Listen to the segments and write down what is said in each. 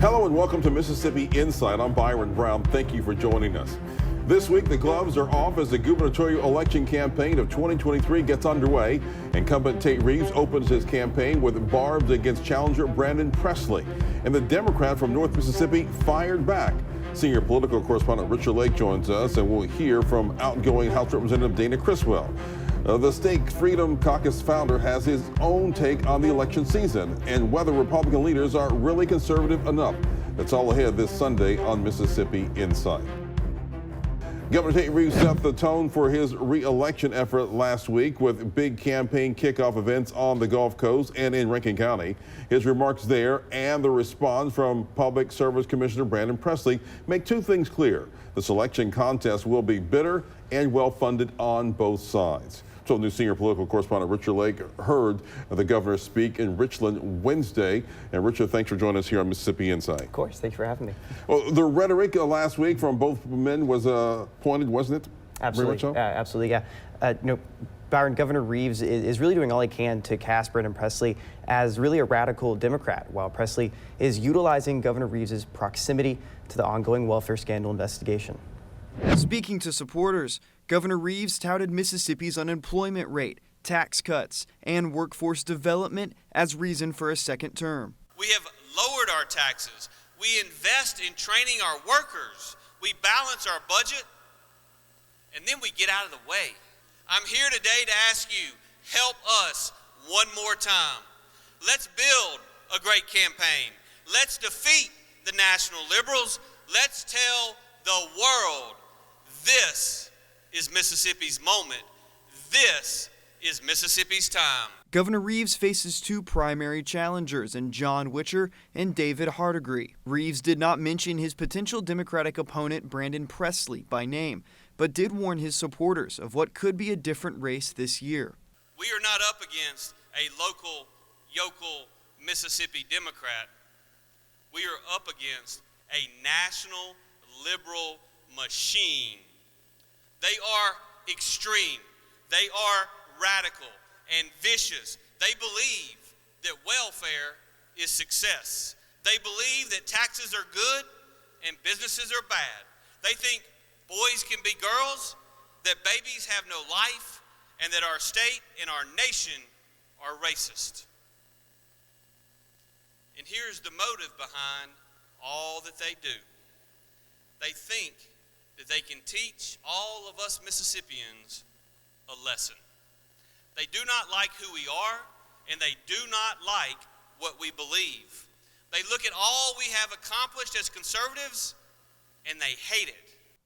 Hello and welcome to Mississippi Insight. I'm Byron Brown. Thank you for joining us. This week, the gloves are off as the gubernatorial election campaign of 2023 gets underway. Incumbent Tate Reeves opens his campaign with barbs against challenger Brandon Presley. And the Democrat from North Mississippi fired back. Senior political correspondent Richard Lake joins us, and we'll hear from outgoing House Representative Dana Criswell. The State Freedom Caucus founder has his own take on the election season and whether Republican leaders are really conservative enough. That's all ahead this Sunday on Mississippi Insight. Governor Tate Reeves set the tone for his re-election effort last week with big campaign kickoff events on the Gulf Coast and in Rankin County. His remarks there and the response from Public Service Commissioner Brandon Presley make two things clear. The selection contest will be bitter and well-funded on both sides. So new senior political correspondent Richard Lake heard the governor speak in Richland Wednesday. And Richard, thanks for joining us here on Mississippi Insight. Of course, thanks for having me. Well, the rhetoric last week from both men was pointed, wasn't it? Absolutely, so? Absolutely, yeah. Byron, Governor Reeves is really doing all he can to cast Brandon Presley as really a radical Democrat, while Presley is utilizing Governor Reeves's proximity to the ongoing welfare scandal investigation. Speaking to supporters, Governor Reeves touted Mississippi's unemployment rate, tax cuts, and workforce development as reason for a second term. We have lowered our taxes. We invest in training our workers. We balance our budget, and then we get out of the way. I'm here today to ask you, help us one more time. Let's build a great campaign. Let's defeat the national liberals. Let's tell the world this is Mississippi's moment. This is Mississippi's time. Governor Reeves faces two primary challengers in John Witcher and David Hardigree. Reeves did not mention his potential Democratic opponent Brandon Presley by name, but did warn his supporters of what could be a different race this year. We are not up against a yokel Mississippi Democrat. We are up against a national liberal machine. They are extreme, they are radical and vicious. They believe that welfare is success. They believe that taxes are good and businesses are bad. They think boys can be girls, that babies have no life, and that our state and our nation are racist. And here's the motive behind all that they do. They think that they can teach all of us Mississippians a lesson. They do not like who we are, and they do not like what we believe. They look at all we have accomplished as conservatives, and they hate it.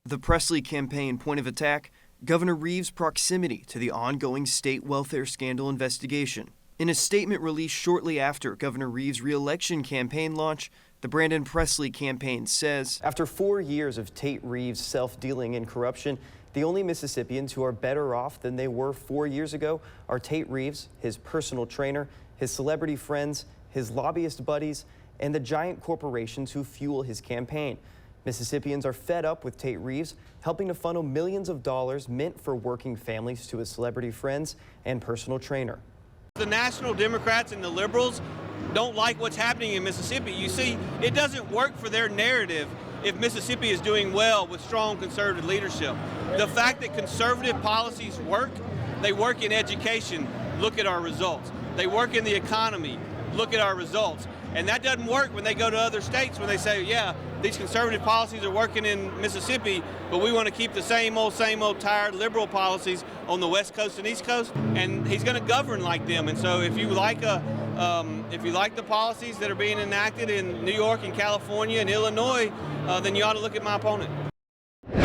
The Presley campaign point of attack, Governor Reeves' proximity to the ongoing state welfare scandal investigation. In a statement released shortly after Governor Reeves' re-election campaign launch, the Brandon Presley campaign says, after 4 years of Tate Reeves' self-dealing in corruption, the only Mississippians who are better off than they were 4 years ago are Tate Reeves, his personal trainer, his celebrity friends, his lobbyist buddies, and the giant corporations who fuel his campaign. Mississippians are fed up with Tate Reeves helping to funnel millions of dollars meant for working families to his celebrity friends and personal trainer. The national Democrats and the liberals don't like what's happening in Mississippi. You see, it doesn't work for their narrative if Mississippi is doing well with strong conservative leadership. The fact that conservative policies work, they work in education, look at our results. They work in the economy, look at our results. And that doesn't work when they go to other states when they say, yeah, these conservative policies are working in Mississippi, but we want to keep the same old tired liberal policies on the West Coast and East Coast, and he's going to govern like them. And so if you like the policies that are being enacted in New York and California and Illinois, then you ought to look at my opponent.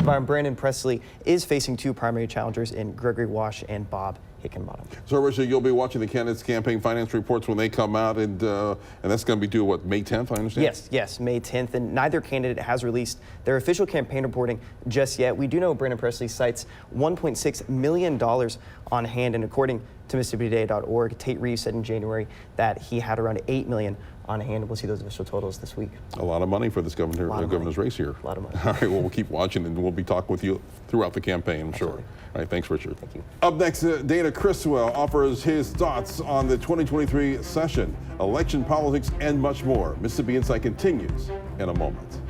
Brandon Presley is facing two primary challengers in Gregory Wash and Bob Hickenbottom. So, Richard, you'll be watching the candidates' campaign finance reports when they come out, and that's going to be due, what, May 10th, I understand? Yes, May 10th, and neither candidate has released their official campaign reporting just yet. We do know Brandon Presley cites $1.6 million on hand. And according to MississippiToday.org, Tate Reeves said in January that he had around $8 million on hand. We'll see those official totals this week. A lot of money for this governor's race here. A lot of money. All right, well, we'll keep watching, and we'll be talking with you throughout the campaign, I'm sure. All right, thanks, Richard. Thank you. Up next, Dana Criswell offers his thoughts on the 2023 session, election politics, and much more. Mississippi Insight continues in a moment.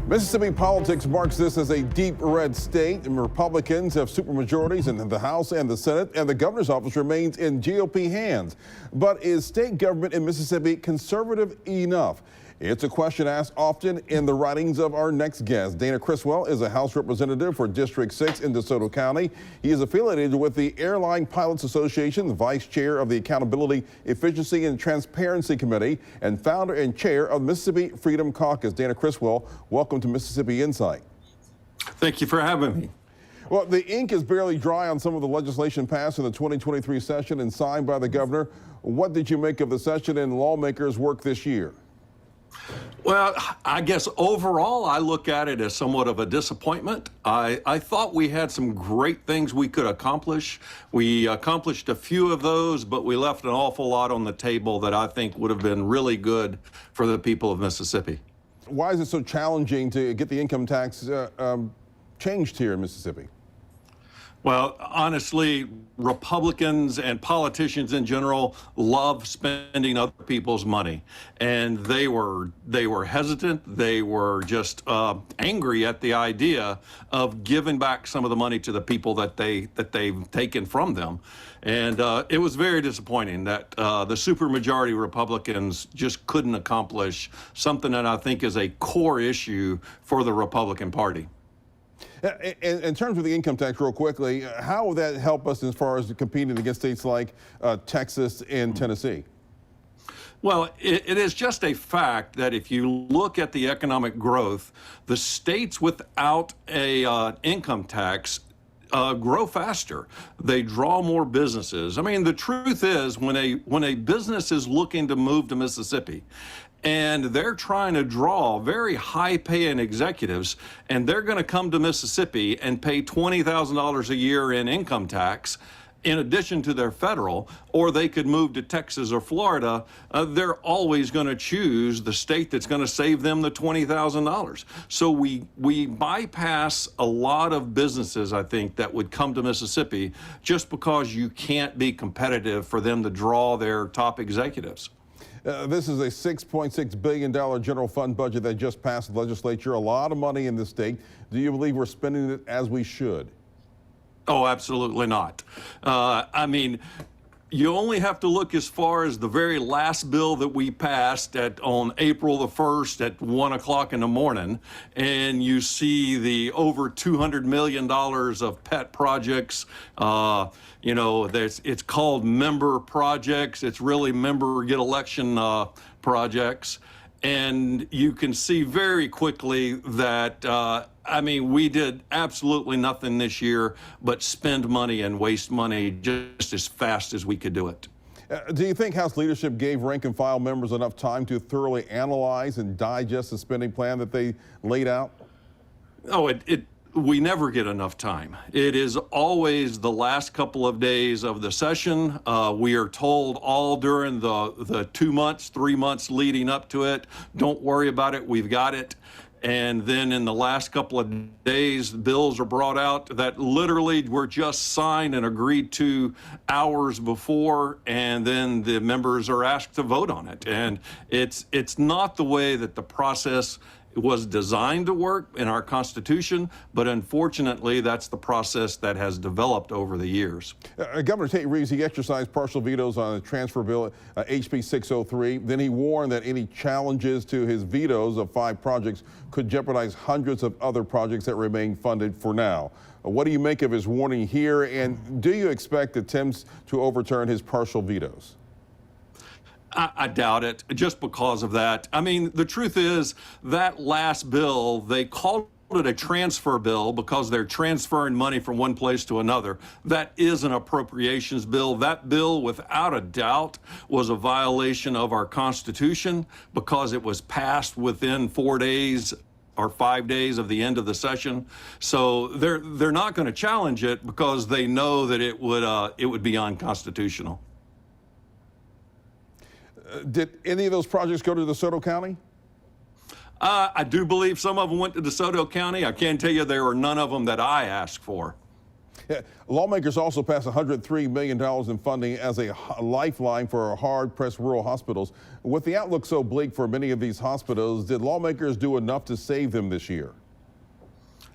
Mississippi politics marks this as a deep red state, and Republicans have supermajorities in the House and the Senate, and the governor's office remains in GOP hands. But is state government in Mississippi conservative enough? It's a question asked often in the writings of our next guest. Dana Criswell is a House representative for District 6 in DeSoto County. He is affiliated with the Airline Pilots Association, the vice chair of the Accountability, Efficiency, and Transparency Committee, and founder and chair of Mississippi Freedom Caucus. Dana Criswell, welcome to Mississippi Insight. Thank you for having me. Well, the ink is barely dry on some of the legislation passed in the 2023 session and signed by the governor. What did you make of the session and lawmakers' work this year? Well, I guess overall, I look at it as somewhat of a disappointment. I thought we had some great things we could accomplish. We accomplished a few of those, but we left an awful lot on the table that I think would have been really good for the people of Mississippi. Why is it so challenging to get the income tax changed here in Mississippi? Well, honestly, Republicans and politicians in general love spending other people's money, and they were hesitant. They were just angry at the idea of giving back some of the money to the people that they've taken from them, and it was very disappointing that the supermajority Republicans just couldn't accomplish something that I think is a core issue for the Republican Party. In terms of the income tax, real quickly, how will that help us as far as competing against states like Texas and Tennessee? Well, it is just a fact that if you look at the economic growth, the states without a income tax grow faster. They draw more businesses. I mean, the truth is, when a business is looking to move to Mississippi, and they're trying to draw very high-paying executives, and they're going to come to Mississippi and pay $20,000 a year in income tax, in addition to their federal, or they could move to Texas or Florida, they're always going to choose the state that's going to save them the $20,000. So we bypass a lot of businesses, I think, that would come to Mississippi just because you can't be competitive for them to draw their top executives. This is a $6.6 billion general fund budget that just passed the legislature. A lot of money in the state. Do you believe we're spending it as we should? Oh, absolutely not. I mean, you only have to look as far as the very last bill that we passed on April the 1st at 1 o'clock in the morning, and you see the over $200 million of pet projects. You know, it's called member projects. It's really member get election projects. And you can see very quickly that, I mean, we did absolutely nothing this year but spend money and waste money just as fast as we could do it. Do you think House leadership gave rank and file members enough time to thoroughly analyze and digest the spending plan that they laid out? Oh, we never get enough time. It is always the last couple of days of the session. We are told all during the 2 months, 3 months leading up to it, don't worry about it, we've got it. And then in the last couple of days, bills are brought out that literally were just signed and agreed to hours before, and then the members are asked to vote on it. And it's not the way that the process was designed to work in our Constitution, but unfortunately, that's the process that has developed over the years. Governor Tate Reeves, he exercised partial vetoes on the transfer bill, HB 603. Then he warned that any challenges to his vetoes of 5 projects could jeopardize hundreds of other projects that remain funded for now. What do you make of his warning here, and do you expect attempts to overturn his partial vetoes? I doubt it, just because of that. I mean, the truth is that last bill, they called it a transfer bill because they're transferring money from one place to another. That is an appropriations bill. That bill, without a doubt, was a violation of our Constitution because it was passed within 4 days or 5 days of the end of the session. So they're not going to challenge it because they know that it would be unconstitutional. Did any of those projects go to DeSoto County? I do believe some of them went to DeSoto County. I can tell you there were none of them that I asked for. Yeah. Lawmakers also passed $103 million in funding as a lifeline for hard-pressed rural hospitals. With the outlook so bleak for many of these hospitals, did lawmakers do enough to save them this year?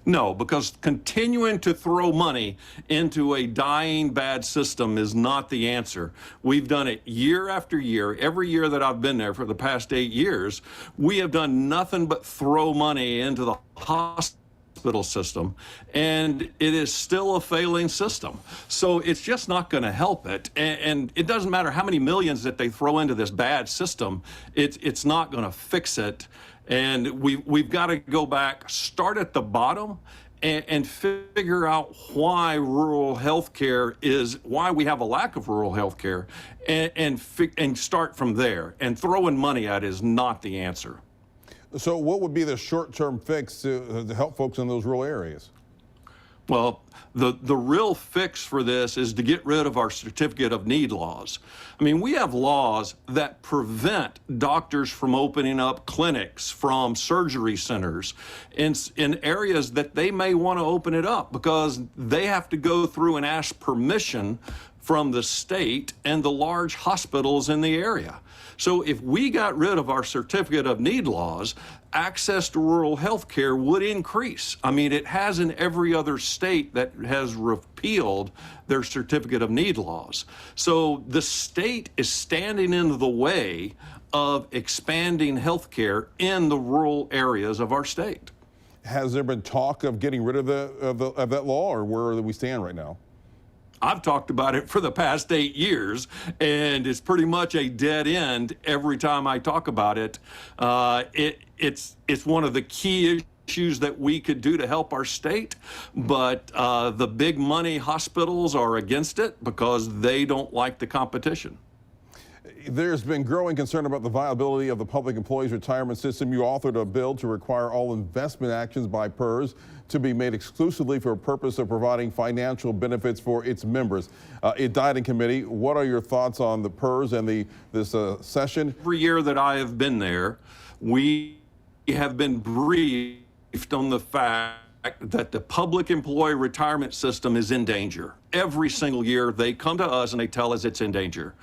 No, because continuing to throw money into a dying bad system is not the answer. We've done it year after year. Every year that I've been there for the past 8 years, we have done nothing but throw money into the hospital system, and it is still a failing system. So it's just not going to help it. And it doesn't matter how many millions that they throw into this bad system, it's not going to fix it. And we've got to go back, start at the bottom, and figure out why rural health care why we have a lack of rural health care, and start from there. And throwing money at it is not the answer. So what would be the short-term fix to help folks in those rural areas? Well, the real fix for this is to get rid of our certificate of need laws. I mean, we have laws that prevent doctors from opening up clinics, from surgery centers in areas that they may want to open it up because they have to go through and ask permission from the state and the large hospitals in the area. So if we got rid of our certificate of need laws, access to rural health care would increase. I mean, it has in every other state that has repealed their certificate of need laws. So the state is standing in the way of expanding health care in the rural areas of our state. Has there been talk of getting rid of that law, or where do we stand right now? I've talked about it for the past 8 years, and it's pretty much a dead end every time I talk about it. It's one of the key issues that we could do to help our state, but the big money hospitals are against it because they don't like the competition. There's been growing concern about the viability of the public employees retirement system. You authored a bill to require all investment actions by PERS to be made exclusively for a purpose of providing financial benefits for its members. It died in committee. What are your thoughts on the PERS and this session? Every year that I have been there, we have been briefed on the fact that the public employee retirement system is in danger. Every single year they come to us and they tell us it's in danger.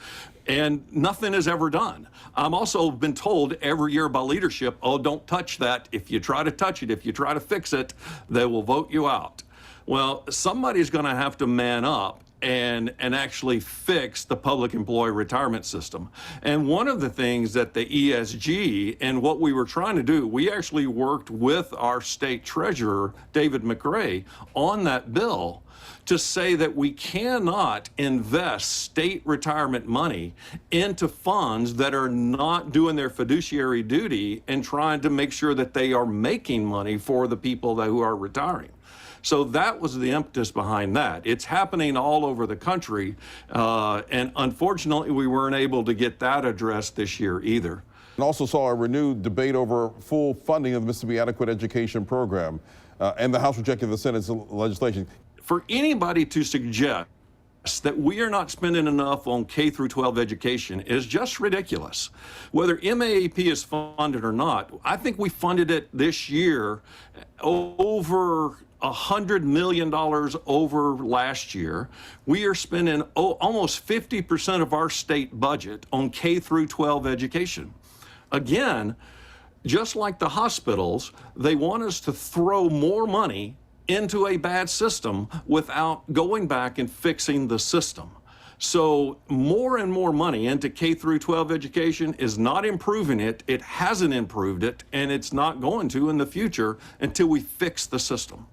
And nothing is ever done. I'm also been told every year by leadership, oh, don't touch that. If you try to touch it, if you try to fix it, they will vote you out. Well, somebody's going to have to man up and actually fix the public employee retirement system. And one of the things that the ESG and what we were trying to do, we actually worked with our state treasurer, David McRae, on that bill to say that we cannot invest state retirement money into funds that are not doing their fiduciary duty and trying to make sure that they are making money for the people who are retiring. So that was the impetus behind that. It's happening all over the country, and unfortunately we weren't able to get that addressed this year either. And also saw a renewed debate over full funding of the Mississippi Adequate Education Program, and the House rejected the Senate's legislation. For anybody to suggest that we are not spending enough on K through 12 education is just ridiculous. Whether MAEP is funded or not, I think we funded it this year over $100 million over last year. We are spending almost 50% of our state budget on K through 12 education. Again, just like the hospitals, they want us to throw more money into a bad system without going back and fixing the system. So more and more money into K through 12 education is not improving it. It hasn't improved it, and it's not going to in the future until we fix the system.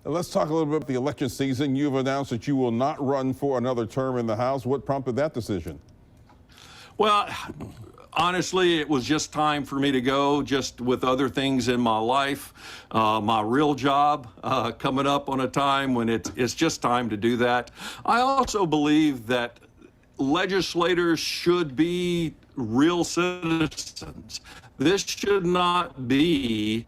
Let's talk a little bit about the election season. You've announced that you will not run for another term in the House. What prompted that decision? Well, honestly, it was just time for me to go, just with other things in my life, my real job coming up on a time when it's just time to do that. I also believe that legislators should be real citizens. This should not be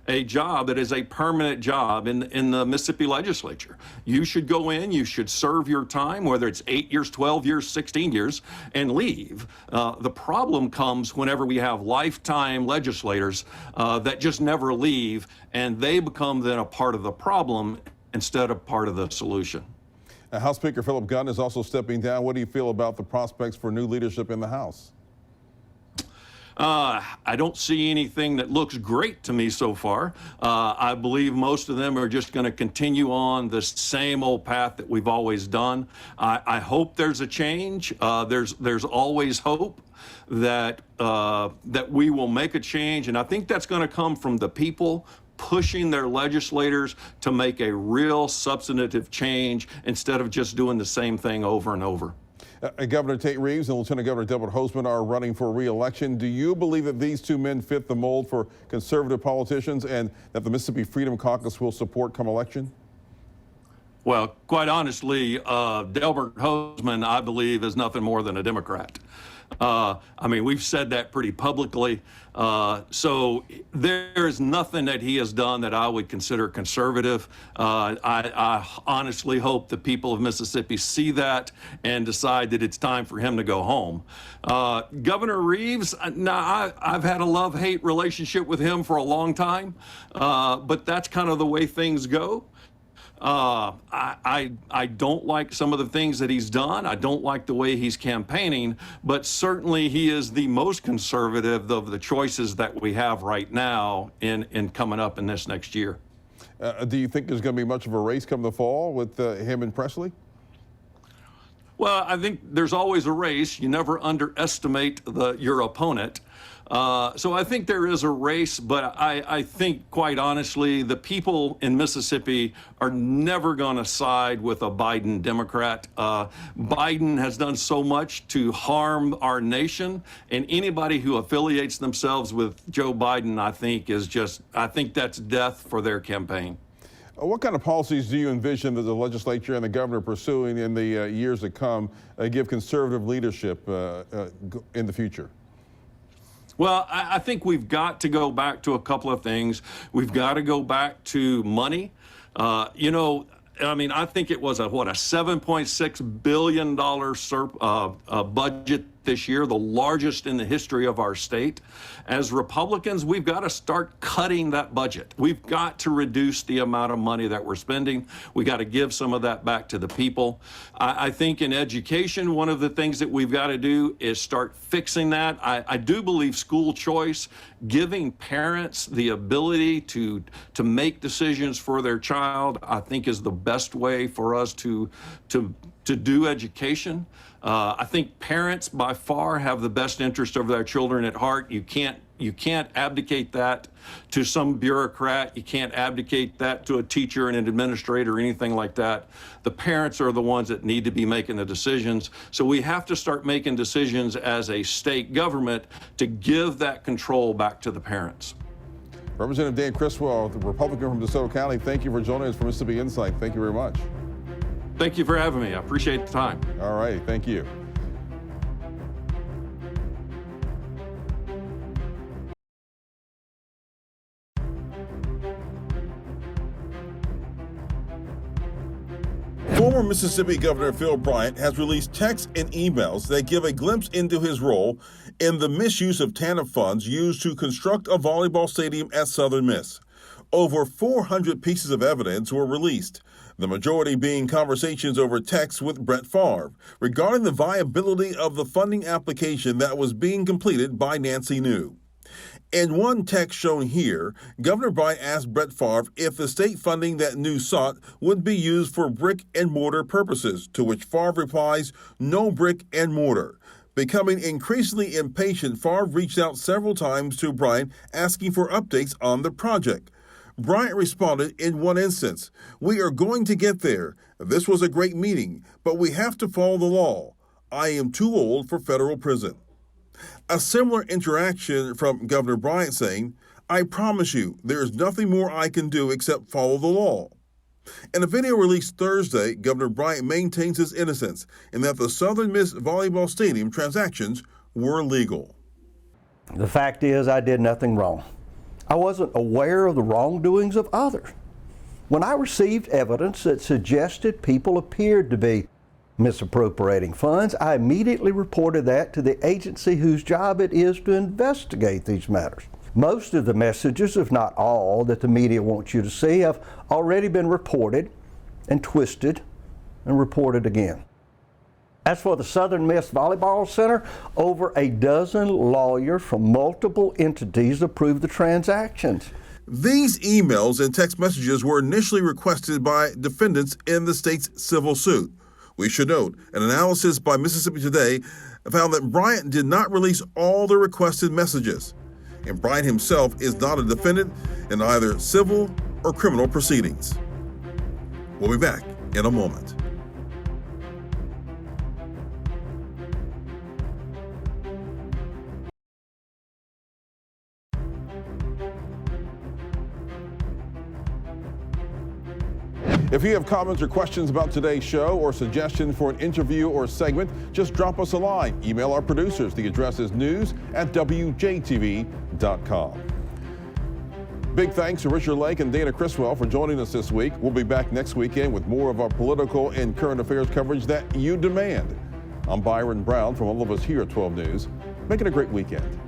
a job that is a permanent job in the Mississippi legislature. You should go in, you should serve your time, whether it's 8 years, 12 years, 16 years, and leave. The problem comes whenever we have lifetime legislators that just never leave, and they become then a part of the problem instead of part of the solution. House Speaker Philip Gunn is also stepping down. What do you feel about the prospects for new leadership in the House? I don't see anything that looks great to me so far. I believe most of them are just going to continue on the same old path that we've always done. I hope there's a change. There's always hope that that we will make a change, and I think that's going to come from the people pushing their legislators to make a real substantive change instead of just doing the same thing over and over. Governor Tate Reeves and Lieutenant Governor Delbert Hosemann are running for re-election. Do you believe that these two men fit the mold for conservative politicians and that the Mississippi Freedom Caucus will support come election? Well, quite honestly, Delbert Hosemann, I believe, is nothing more than a Democrat. I mean, we've said that pretty publicly. So there is nothing that he has done that I would consider conservative. I honestly hope the people of Mississippi see that and decide that it's time for him to go home. Governor Reeves, now I've had a love-hate relationship with him for a long time, but that's kind of the way things go. I don't like some of the things that he's done. I don't like the way he's campaigning, but certainly he is the most conservative of the choices that we have right now in coming up in this next year. Do you think there's going to be much of a race come the fall with him and Presley? Well, I think there's always a race. You never underestimate your opponent. So I think there is a race, but I think, quite honestly, the people in Mississippi are never going to side with a Biden Democrat. Biden has done so much to harm our nation, and anybody who affiliates themselves with Joe Biden, I think that's death for their campaign. What kind of policies do you envision that the legislature and the governor pursuing in the years to come give conservative leadership in the future? Well, I think we've got to go back to a couple of things. We've got to go back to money. I mean, I think it was a $7.6 billion budget this year, the largest in the history of our state. As Republicans, we've got to start cutting that budget. We've got to reduce the amount of money that we're spending. We got to give some of that back to the people. I think in education, one of the things that we've got to do is start fixing that. I do believe school choice, giving parents the ability to make decisions for their child, I think is the best way for us to do education. I think parents by far have the best interest of their children at heart. You can't abdicate that to some bureaucrat. You can't abdicate that to a teacher and an administrator or anything like that. The parents are the ones that need to be making the decisions. So we have to start making decisions as a state government to give that control back to the parents. Representative Dan Criswell, the Republican from DeSoto County, thank you for joining us for Mississippi Insight. Thank you very much. Thank you for having me. I appreciate the time. All right, thank you. Former Mississippi Governor Phil Bryant has released texts and emails that give a glimpse into his role in the misuse of TANF funds used to construct a volleyball stadium at Southern Miss. Over 400 pieces of evidence were released, the majority being conversations over text with Brett Favre regarding the viability of the funding application that was being completed by Nancy New. In one text shown here, Governor Bryant asked Brett Favre if the state funding that New sought would be used for brick and mortar purposes, to which Favre replies, "No brick and mortar." Becoming increasingly impatient, Favre reached out several times to Bryant asking for updates on the project. Bryant responded in one instance, "We are going to get there. This was a great meeting, but we have to follow the law. I am too old for federal prison." A similar interaction from Governor Bryant saying, "I promise you, there is nothing more I can do except follow the law." In a video released Thursday, Governor Bryant maintains his innocence and that the Southern Miss Volleyball Stadium transactions were legal. The fact is, I did nothing wrong. I wasn't aware of the wrongdoings of others. When I received evidence that suggested people appeared to be misappropriating funds, I immediately reported that to the agency whose job it is to investigate these matters. Most of the messages, if not all, that the media wants you to see have already been reported and twisted and reported again. As for the Southern Miss Volleyball Center, over a dozen lawyers from multiple entities approved the transactions. These emails and text messages were initially requested by defendants in the state's civil suit. We should note, an analysis by Mississippi Today found that Bryant did not release all the requested messages. And Bryant himself is not a defendant in either civil or criminal proceedings. We'll be back in a moment. If you have comments or questions about today's show or suggestions for an interview or segment, just drop us a line. Email our producers. The address is news@WJTV.com. Big thanks to Richard Lake and Dana Criswell for joining us this week. We'll be back next weekend with more of our political and current affairs coverage that you demand. I'm Byron Brown from all of us here at 12 News. Make it a great weekend.